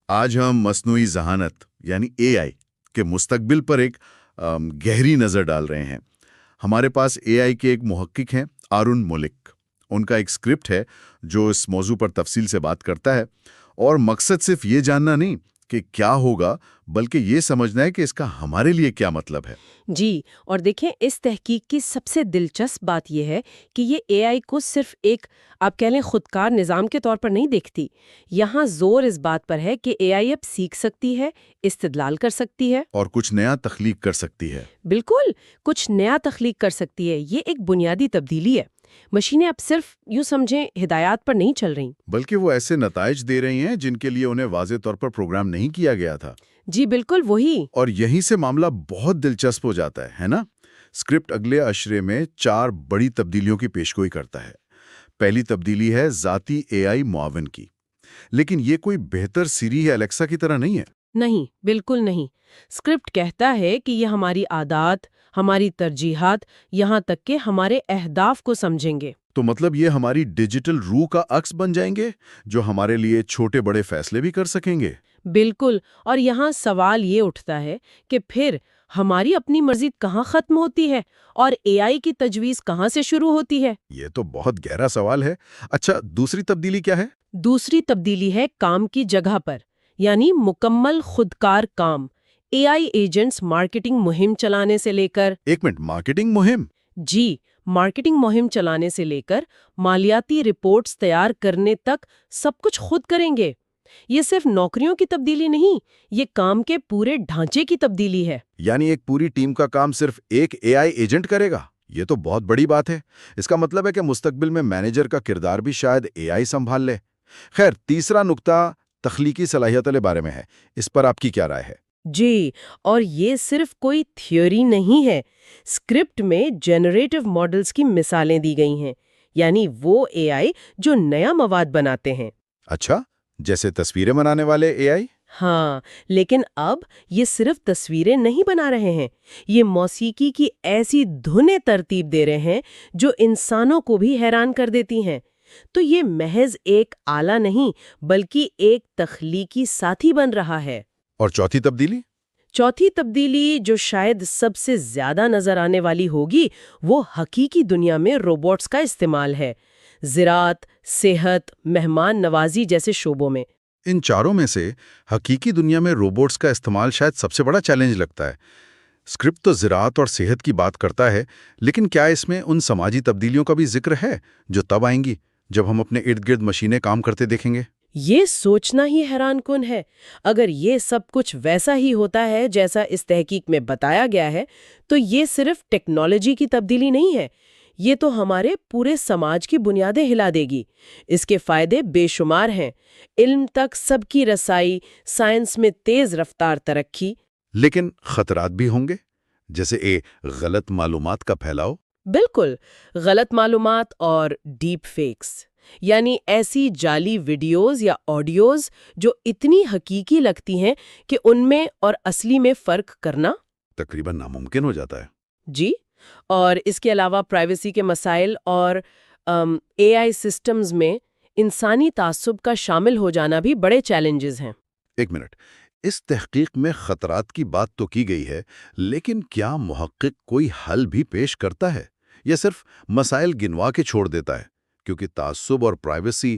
آج ہم مصنوعی ذہانت یعنی اے آئی کے مستقبل پر ایک گہری نظر ڈال رہے ہیں۔ ہمارے پاس اے آئی کے ایک محقق ہیں، آرون ملک۔ ان کا ایک اسکرپٹ ہے جو اس موضوع پر تفصیل سے بات کرتا ہے، اور مقصد صرف یہ جاننا نہیں کہ کیا ہوگا، بلکہ یہ سمجھنا ہے کہ اس کا ہمارے لیے کیا مطلب ہے۔ جی، اور دیکھیں اس تحقیق کی سب سے دلچسپ بات یہ ہے کہ یہ اے آئی کو صرف ایک آپ کہہ لیں خودکار نظام کے طور پر نہیں دیکھتی۔ یہاں زور اس بات پر ہے کہ اے آئی اب سیکھ سکتی ہے، استدلال کر سکتی ہے، اور کچھ نیا تخلیق کر سکتی ہے۔ بالکل کچھ نیا تخلیق کر سکتی ہے۔ یہ ایک بنیادی تبدیلی ہے۔ مشینیں اب صرف یوں سمجھیں ہدایات پر نہیں چل رہیں۔ بلکہ وہ ایسے نتائج دے رہی ہیں جن کے لیے انہیں واضح طور پر پروگرام نہیں کیا گیا تھا۔ جی بالکل وہی۔ اور یہیں سے معاملہ بہت دلچسپ ہو جاتا ہے نا؟ اسکرپٹ اگلے اشرے میں 4 بڑی تبدیلیوں کی پیشگوئی کرتا ہے۔ پہلی تبدیلی ہے ذاتی اے آئی معاون کی، لیکن یہ کوئی بہتر سیری یا الیکسا کی طرح نہیں ہے۔ نہیں، بالکل نہیں۔ اسکرپٹ کہتا ہے کہ یہ ہماری عادات، ہماری ترجیحات، یہاں تک کہ ہمارے اہداف کو سمجھیں گے۔ تو مطلب یہ ہماری ڈیجیٹل روح کا عکس بن جائیں گے، جو ہمارے لیے چھوٹے بڑے فیصلے بھی کر سکیں گے۔ بالکل، اور یہاں سوال یہ اٹھتا ہے کہ پھر ہماری اپنی مرضی کہاں ختم ہوتی ہے اور اے آئی کی تجویز کہاں سے شروع ہوتی ہے؟ یہ تو بہت گہرا سوال ہے۔ اچھا، دوسری تبدیلی کیا ہے؟ دوسری تبدیلی ہے کام کی جگہ پر، یعنی مکمل خودکار کام۔ اے آئی ایجنٹس مارکیٹنگ مہم چلانے سے لے کر 1 منٹ، مارکیٹنگ مہم؟ جی، مارکیٹنگ مہم چلانے سے لے کر مالیاتی رپورٹس تیار کرنے تک سب کچھ خود کریں گے۔ یہ صرف نوکریوں کی تبدیلی نہیں، یہ کام کے پورے ڈھانچے کی تبدیلی ہے۔ یعنی ایک پوری ٹیم کا کام صرف ایک اے آئی ایجنٹ کرے گا؟ یہ تو بہت بڑی بات ہے۔ اس کا مطلب ہے کہ مستقبل میں مینیجر کا کردار بھی شاید اے آئی سنبھال لے۔ خیر، تیسرا نقطہ تخلیقی صلاحیتوں کے بارے میں ہے۔ اس پر آپ کی کیا رائے ہے؟ جی، اور یہ صرف کوئی تھیوری نہیں ہے۔ اسکرپٹ میں جنریٹو ماڈلز کی مثالیں دی گئی ہیں، یعنی وہ اے آئی جو نیا مواد بناتے ہیں۔ اچھا، جیسے تصویریں بنانے والے اے آئی؟ ہاں، لیکن اب یہ صرف تصویریں نہیں بنا رہے ہیں، یہ موسیقی کی ایسی دھنیں ترتیب دے رہے ہیں جو انسانوں کو بھی حیران کر دیتی ہیں۔ تو یہ محض ایک آلہ نہیں بلکہ ایک تخلیقی ساتھی بن رہا ہے۔ اور چوتھی تبدیلی؟ چوتھی تبدیلی جو شاید سب سے زیادہ نظر آنے والی ہوگی، وہ حقیقی دنیا میں روبوٹس کا استعمال ہے، زراعت، صحت، مہمان نوازی جیسے شعبوں میں۔ ان چاروں میں سے حقیقی دنیا میں روبوٹس کا استعمال شاید سب سے بڑا چیلنج لگتا ہے۔ اسکرپٹ تو زراعت اور صحت کی بات کرتا ہے، لیکن کیا اس میں ان سماجی تبدیلیوں کا بھی ذکر ہے جو تب آئیں گی جب ہم اپنے ارد گرد مشینیں کام کرتے دیکھیں گے؟ یہ سوچنا ہی حیران کن ہے۔ اگر یہ سب کچھ ویسا ہی ہوتا ہے جیسا اس تحقیق میں بتایا گیا ہے، تو یہ صرف ٹیکنالوجی کی تبدیلی نہیں ہے، یہ تو ہمارے پورے سماج کی بنیادیں ہلا دے گی۔ اس کے فائدے بے شمار ہیں، علم تک سب کی رسائی، سائنس میں تیز رفتار ترقی۔ لیکن خطرات بھی ہوں گے، جیسے غلط معلومات کا پھیلاؤ۔ بالکل، غلط معلومات اور ڈیپ فیکس، یعنی ایسی جعلی ویڈیوز یا آڈیوز جو اتنی حقیقی لگتی ہیں کہ ان میں اور اصلی میں فرق کرنا تقریباً ناممکن ہو جاتا ہے۔ جی، اور اس کے علاوہ پرائیویسی کے مسائل اور اے آئی سسٹمز میں انسانی تعصب کا شامل ہو جانا بھی بڑے چیلنجز ہیں۔ 1 منٹ، اس تحقیق میں خطرات کی بات تو کی گئی ہے، لیکن کیا محقق کوئی حل بھی پیش کرتا ہے یا صرف مسائل گنوا کے چھوڑ دیتا ہے؟ کیونکہ تعصب اور پرائیویسی